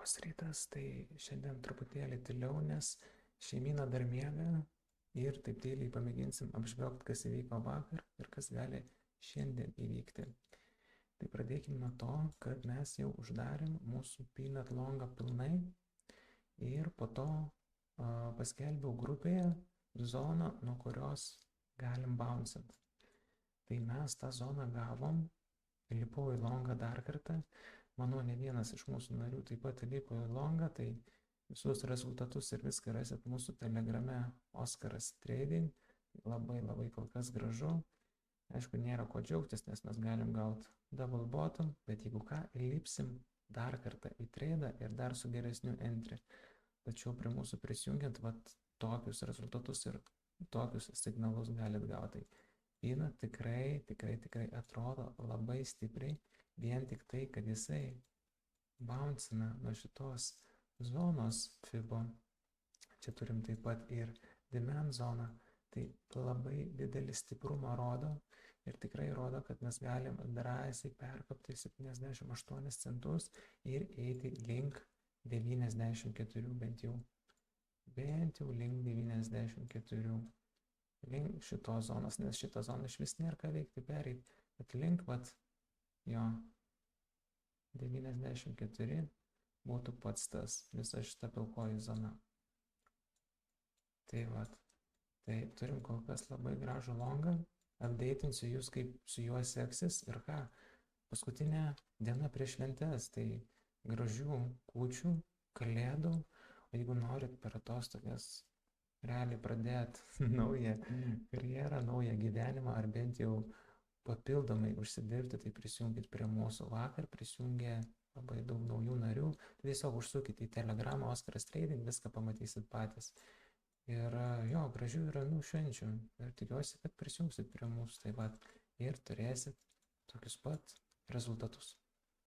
Labas rytas, tai šiandien truputėlį tyliau, nes šeimyna dar miega ir taip tyliai pamėginsim apžvelgti, kas įvyko vakar ir kas gali šiandien įvykti. Tai pradėkime nuo to, kad mes jau uždarėm mūsų Peanut Longą pilnai ir po to paskelbiau grupėje zoną, nuo kurios galim bouncint. Tai mes tą zoną gavom, įlipau į longą dar kartą. Manau, ne vienas iš mūsų narių taip pat įlipo į longą, tai visus rezultatus ir viską rasit mūsų telegrame Oskaras Trading. Labai kol kas gražu. Aišku, nėra ko džiaugtis, nes mes galim gauti double bottom, bet jeigu ką, įlipsim dar kartą į tradą ir dar su geresniu entry. Tačiau prie mūsų prisijungiant, tokius rezultatus ir tokius signalus galit gauti. Peanut tikrai atrodo labai stipriai, vien tik tai, kad jisai bouncina nuo šitos zonos FIBO. Čia turim taip pat ir demand zoną, tai labai didelį stiprumą rodo ir tikrai rodo, kad mes galim drąsiai perkopti 78 centus ir eiti link 94 bent jau link 94. Link šitos zonos, nes šitą zoną iš vis nėra ką veikti pereiti, bet link jo 94 būtų pats tas visa šita pilkoji zona. Tai turim kol kas labai gražų longą, updatinsiu jūs, kaip su juo seksis ir ką, paskutinė diena prieš šventes, tai gražių kūčių, kalėdų, o jeigu norit per atostogas realiai pradėti naują karjerą, naują gyvenimą, ar bent jau papildomai užsidirbti, tai prisijungit prie mūsų. Vakar prisijungė labai daug naujų narių, tai tiesiog užsukit į Telegramą Oskaras Trading, viską pamatysit patys. Ir gražių ir ramių švenčių. Ir tikiuosi, kad prisijungsit prie mūsų taip pat ir turėsit tokius pat rezultatus.